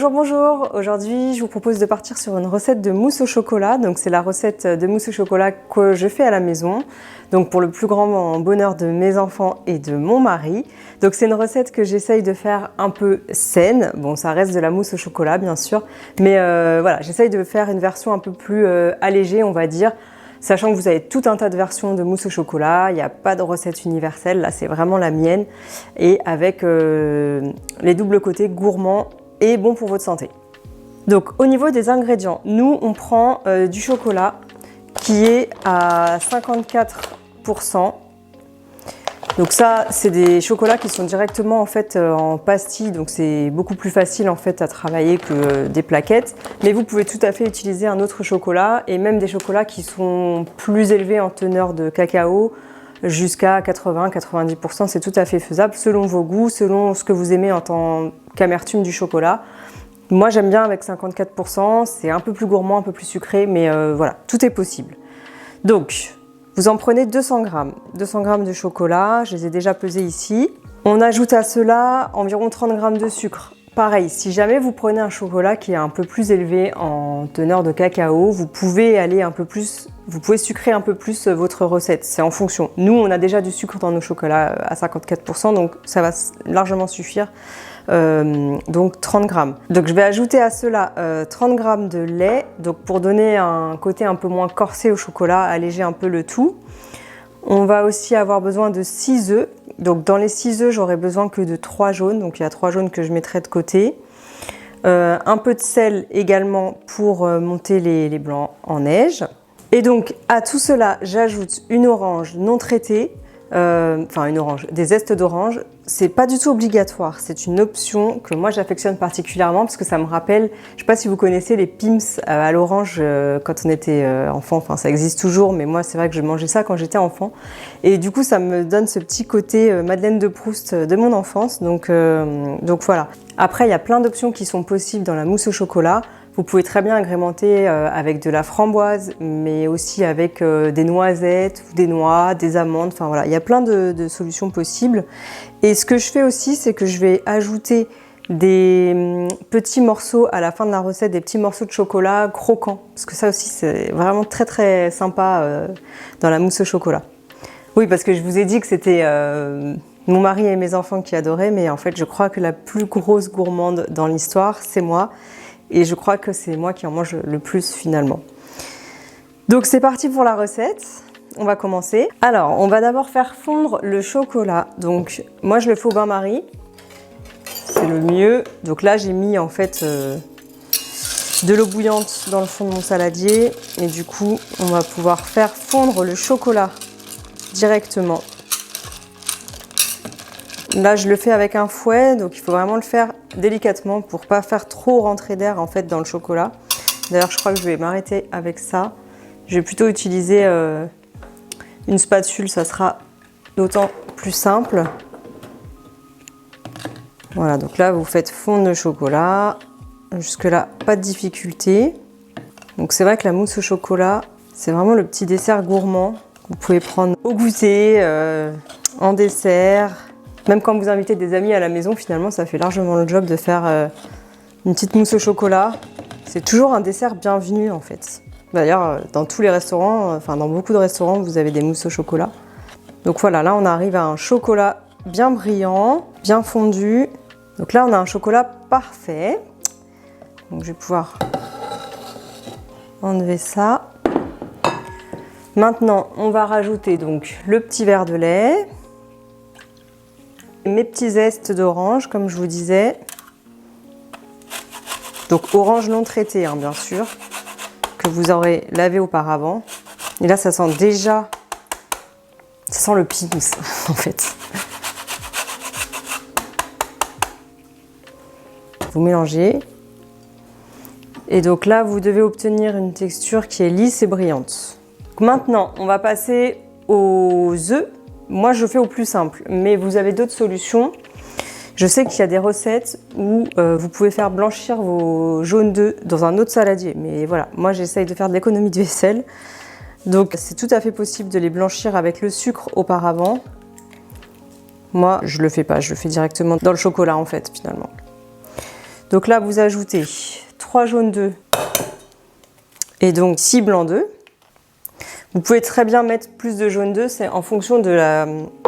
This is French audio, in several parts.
Bonjour, bonjour! Aujourd'hui, je vous propose de partir sur une recette de mousse au chocolat. Donc, c'est la recette de mousse au chocolat que je fais à la maison. Donc, pour le plus grand bonheur de mes enfants et de mon mari. Donc, c'est une recette que j'essaye de faire un peu saine. Bon, ça reste de la mousse au chocolat, bien sûr. Mais voilà, j'essaye de faire une version un peu plus allégée, on va dire. Sachant que vous avez tout un tas de versions de mousse au chocolat, il n'y a pas de recette universelle, là c'est vraiment la mienne. Et avec les doubles côtés gourmands et bon pour votre santé. Donc au niveau des ingrédients, nous on prend du chocolat qui est à 54%. Donc ça c'est des chocolats qui sont directement en fait en pastille, donc c'est beaucoup plus facile en fait à travailler que des plaquettes. Mais vous pouvez tout à fait utiliser un autre chocolat et même des chocolats qui sont plus élevés en teneur de cacao, jusqu'à 80-90%, c'est tout à fait faisable selon vos goûts, selon ce que vous aimez en tant qu'amertume du chocolat. Moi j'aime bien avec 54%, c'est un peu plus gourmand, un peu plus sucré, mais voilà, tout est possible. Donc, vous en prenez 200 g. 200 g de chocolat, je les ai déjà pesés ici. On ajoute à cela environ 30 g de sucre. Pareil, si jamais vous prenez un chocolat qui est un peu plus élevé en teneur de cacao, vous pouvez aller un peu plus, vous pouvez sucrer un peu plus votre recette, c'est en fonction. Nous, on a déjà du sucre dans nos chocolats à 54%, donc ça va largement suffire. Donc 30 g. Donc je vais ajouter à cela 30 g de lait, donc pour donner un côté un peu moins corsé au chocolat, alléger un peu le tout. On va aussi avoir besoin de 6 œufs. Donc dans les 6 œufs, j'aurai besoin que de 3 jaunes. Donc il y a 3 jaunes que je mettrai de côté. Un peu de sel également pour monter les blancs en neige. Et donc à tout cela, j'ajoute une orange non traitée. Enfin une orange, des zestes d'orange. C'est pas du tout obligatoire, c'est une option que moi j'affectionne particulièrement parce que ça me rappelle, je sais pas si vous connaissez les Pim's à l'orange quand on était enfant, enfin ça existe toujours, mais moi c'est vrai que je mangeais ça quand j'étais enfant et du coup ça me donne ce petit côté Madeleine de Proust de mon enfance, donc voilà. Après il y a plein d'options qui sont possibles dans la mousse au chocolat. Vous pouvez très bien agrémenter avec de la framboise, mais aussi avec des noisettes, des noix, des amandes, enfin voilà, il y a plein de solutions possibles. Et ce que je fais aussi, c'est que je vais ajouter des petits morceaux à la fin de la recette, des petits morceaux de chocolat croquants, parce que ça aussi c'est vraiment très très sympa dans la mousse au chocolat. Oui, parce que je vous ai dit que c'était mon mari et mes enfants qui adoraient, mais en fait je crois que la plus grosse gourmande dans l'histoire, c'est moi. Et je crois que c'est moi qui en mange le plus finalement. Donc c'est parti pour la recette. On va commencer. Alors, on va d'abord faire fondre le chocolat. Donc moi je le fais au bain-marie. C'est le mieux. Donc là j'ai mis en fait de l'eau bouillante dans le fond de mon saladier. Et du coup, on va pouvoir faire fondre le chocolat directement. Là, je le fais avec un fouet, donc il faut vraiment le faire délicatement pour pas faire trop rentrer d'air en fait dans le chocolat. D'ailleurs, je crois que je vais m'arrêter avec ça. Je vais plutôt utiliser une spatule, ça sera d'autant plus simple. Voilà, donc là, vous faites fondre le chocolat. Jusque-là, pas de difficulté. Donc c'est vrai que la mousse au chocolat, c'est vraiment le petit dessert gourmand. Vous pouvez prendre au goûter, en dessert. Même quand vous invitez des amis à la maison, finalement, ça fait largement le job de faire une petite mousse au chocolat. C'est toujours un dessert bienvenu, en fait. D'ailleurs, dans tous les restaurants, enfin dans beaucoup de restaurants, vous avez des mousses au chocolat. Donc voilà, là, on arrive à un chocolat bien brillant, bien fondu. Donc là, on a un chocolat parfait. Donc je vais pouvoir enlever ça. Maintenant, on va rajouter donc le petit verre de lait. Mes petits zestes d'orange, comme je vous disais. Donc orange non traité, hein, bien sûr, que vous aurez lavé auparavant. Et là, ça sent déjà, ça sent le Pim's en fait. Vous mélangez. Et donc là, vous devez obtenir une texture qui est lisse et brillante. Donc maintenant, on va passer aux œufs. Moi, je fais au plus simple, mais vous avez d'autres solutions. Je sais qu'il y a des recettes où vous pouvez faire blanchir vos jaunes d'œufs dans un autre saladier. Mais voilà, moi, j'essaye de faire de l'économie de vaisselle. Donc, c'est tout à fait possible de les blanchir avec le sucre auparavant. Moi, je le fais pas, je le fais directement dans le chocolat, en fait, finalement. Donc là, vous ajoutez 3 jaunes d'œufs et donc 6 blancs d'œufs. Vous pouvez très bien mettre plus de jaune d'œufs, c'est en fonction de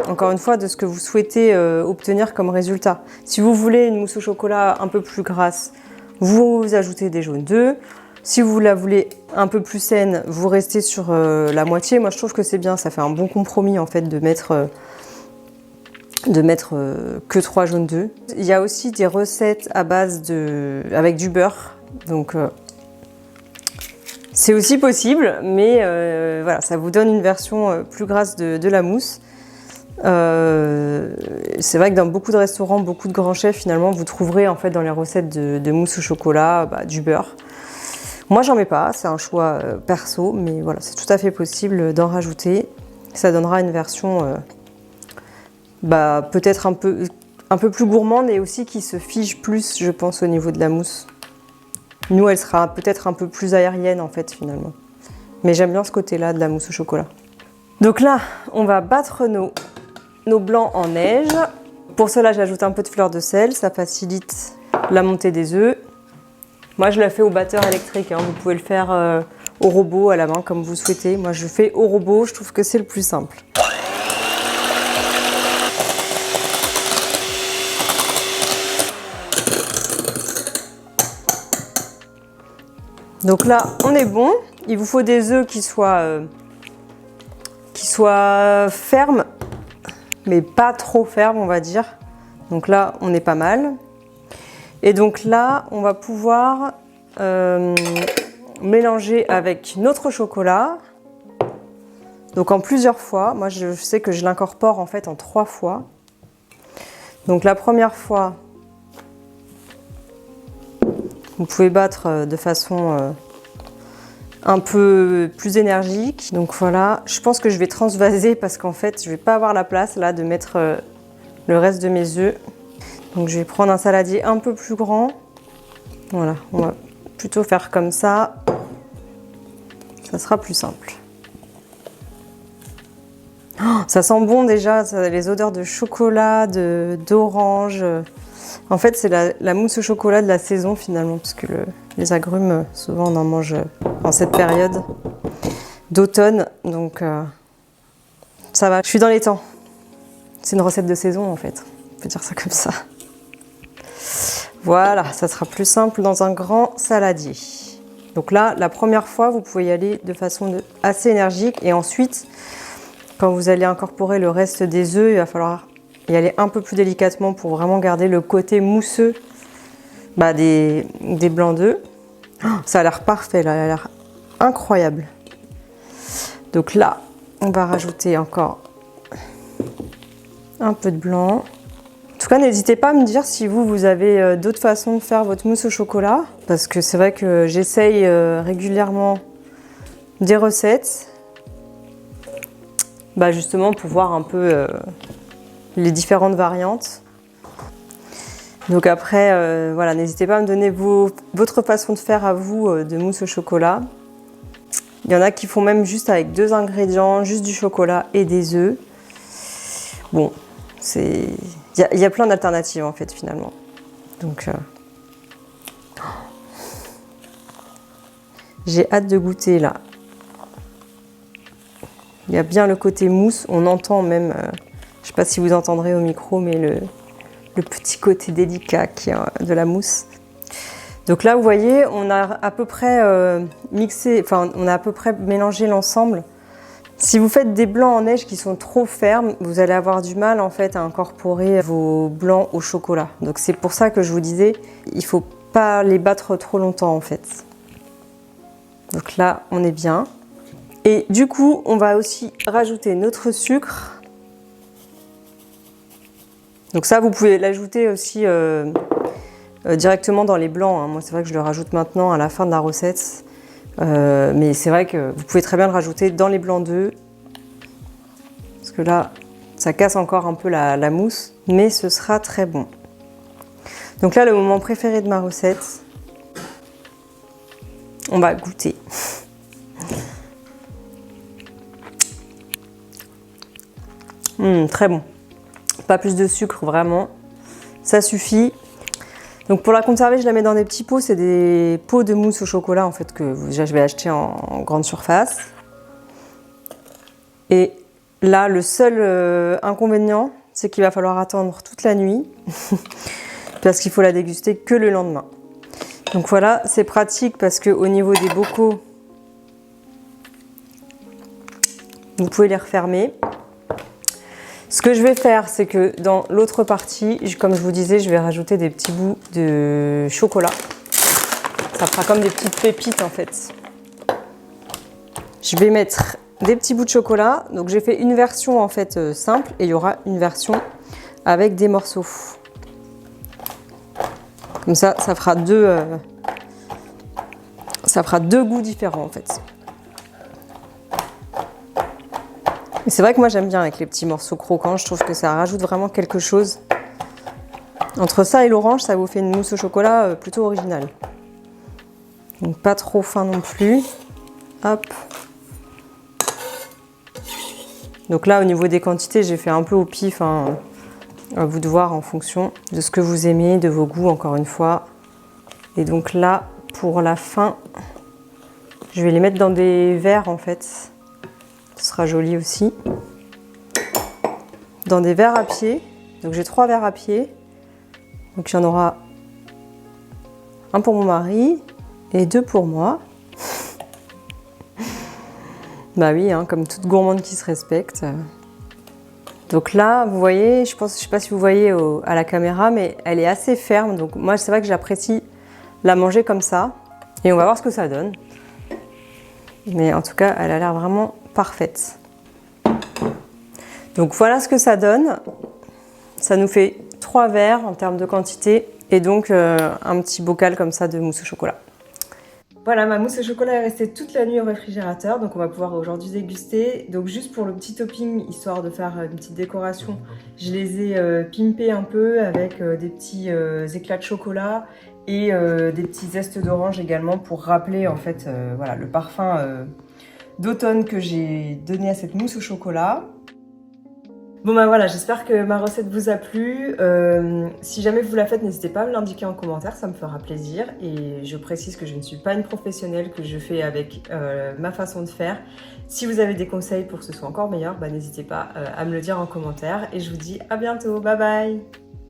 encore une fois, de ce que vous souhaitez obtenir comme résultat. Si vous voulez une mousse au chocolat un peu plus grasse, vous ajoutez des jaunes d'œufs. Si vous la voulez un peu plus saine, vous restez sur la moitié. Moi, je trouve que c'est bien, ça fait un bon compromis en fait de mettre que 3 jaunes d'œufs. Il y a aussi des recettes à base avec du beurre, donc c'est aussi possible, mais voilà, ça vous donne une version plus grasse de la mousse. C'est vrai que dans beaucoup de restaurants, beaucoup de grands chefs, finalement, vous trouverez en fait dans les recettes de mousse au chocolat du beurre. Moi, j'en mets pas, c'est un choix perso, mais voilà, c'est tout à fait possible d'en rajouter. Ça donnera une version peut-être un peu plus gourmande et aussi qui se fige plus, je pense, au niveau de la mousse. Nous, elle sera peut-être un peu plus aérienne en fait, finalement. Mais j'aime bien ce côté-là de la mousse au chocolat. Donc là, on va battre nos blancs en neige. Pour cela, j'ajoute un peu de fleur de sel, ça facilite la montée des œufs. Moi, je la fais au batteur électrique, hein. Vous pouvez le faire au robot, à la main, comme vous souhaitez. Moi, je fais au robot, je trouve que c'est le plus simple. Donc là, on est bon. Il vous faut des œufs qui soient fermes, mais pas trop fermes, on va dire. Donc là, on est pas mal. Et donc là, on va pouvoir mélanger avec notre chocolat. Donc en plusieurs fois. Moi, je sais que je l'incorpore en fait en 3 fois. Donc la première fois, vous pouvez battre de façon un peu plus énergique. Donc voilà, je pense que je vais transvaser parce qu'en fait, je vais pas avoir la place là de mettre le reste de mes œufs. Donc je vais prendre un saladier un peu plus grand. Voilà, on va plutôt faire comme ça. Ça sera plus simple. Oh, ça sent bon déjà, les odeurs de chocolat, d'orange. En fait, c'est la mousse au chocolat de la saison finalement, parce que les agrumes, souvent on en mange en cette période d'automne. Donc ça va, je suis dans les temps. C'est une recette de saison en fait, on peut dire ça comme ça. Voilà, ça sera plus simple dans un grand saladier. Donc là, la première fois, vous pouvez y aller de façon assez énergique. Et ensuite, quand vous allez incorporer le reste des œufs, il va falloir y aller un peu plus délicatement pour vraiment garder le côté mousseux des blancs d'œufs. Oh, ça a l'air parfait, là, ça a l'air incroyable. Donc là, on va rajouter encore un peu de blanc. En tout cas, n'hésitez pas à me dire si vous avez d'autres façons de faire votre mousse au chocolat. Parce que c'est vrai que j'essaye régulièrement des recettes. Justement pour voir un peu les différentes variantes. Donc après, voilà, n'hésitez pas à me donner votre façon de faire à vous de mousse au chocolat. Il y en a qui font même juste avec 2 ingrédients, juste du chocolat et des œufs. Bon, il y a plein d'alternatives en fait finalement. Donc j'ai hâte de goûter là. Il y a bien le côté mousse, on entend même, je ne sais pas si vous entendrez au micro, mais le petit côté délicat de la mousse. Donc là, vous voyez, on a à peu près on a à peu près mélangé l'ensemble. Si vous faites des blancs en neige qui sont trop fermes, vous allez avoir du mal en fait à incorporer vos blancs au chocolat. Donc c'est pour ça que je vous disais, il ne faut pas les battre trop longtemps en fait. Donc là, on est bien. Et du coup, on va aussi rajouter notre sucre. Donc ça, vous pouvez l'ajouter aussi directement dans les blancs. Hein. Moi, c'est vrai que je le rajoute maintenant à la fin de la recette. Mais c'est vrai que vous pouvez très bien le rajouter dans les blancs d'œufs. Parce que là, ça casse encore un peu la mousse. Mais ce sera très bon. Donc là, le moment préféré de ma recette. On va goûter. Très bon. Pas plus de sucre, vraiment. Ça suffit. Donc pour la conserver, je la mets dans des petits pots. C'est des pots de mousse au chocolat en fait que je vais acheter en grande surface. Et là, le seul inconvénient, c'est qu'il va falloir attendre toute la nuit parce qu'il faut la déguster que le lendemain. Donc voilà, c'est pratique parce qu'au niveau des bocaux, vous pouvez les refermer. Ce que je vais faire, c'est que dans l'autre partie, comme je vous disais, je vais rajouter des petits bouts de chocolat. Ça fera comme des petites pépites en fait. Je vais mettre des petits bouts de chocolat. Donc j'ai fait une version en fait simple et il y aura une version avec des morceaux. Comme ça fera deux goûts différents en fait. Et c'est vrai que moi j'aime bien avec les petits morceaux croquants, je trouve que ça rajoute vraiment quelque chose. Entre ça et l'orange, ça vous fait une mousse au chocolat plutôt originale. Donc pas trop fin non plus. Hop. Donc là au niveau des quantités, j'ai fait un peu au pif, hein. À vous de voir en fonction de ce que vous aimez, de vos goûts encore une fois. Et donc là, pour la fin, je vais les mettre dans des verres en fait. Ce sera joli aussi. Dans des verres à pied. Donc j'ai 3 verres à pied. Donc il y en aura un pour mon mari et 2 pour moi. Bah oui, hein, comme toute gourmande qui se respecte. Donc là, vous voyez, je sais pas si vous voyez à la caméra, mais elle est assez ferme. Donc moi, c'est vrai que j'apprécie la manger comme ça. Et on va voir ce que ça donne. Mais en tout cas, elle a l'air vraiment parfaite. Donc voilà ce que ça donne. Ça nous fait 3 verres en termes de quantité et donc un petit bocal comme ça de mousse au chocolat. Voilà, ma mousse au chocolat est restée toute la nuit au réfrigérateur, donc on va pouvoir aujourd'hui déguster. Donc juste pour le petit topping, histoire de faire une petite décoration, je les ai pimpés un peu avec des petits éclats de chocolat et des petits zestes d'orange également pour rappeler en fait voilà, le parfum d'automne que j'ai donné à cette mousse au chocolat. Bon bah voilà, j'espère que ma recette vous a plu. Si jamais vous la faites, n'hésitez pas à me l'indiquer en commentaire, ça me fera plaisir. Et je précise que je ne suis pas une professionnelle, que je fais avec ma façon de faire. Si vous avez des conseils pour que ce soit encore meilleur, bah, n'hésitez pas à me le dire en commentaire. Et je vous dis à bientôt, bye bye!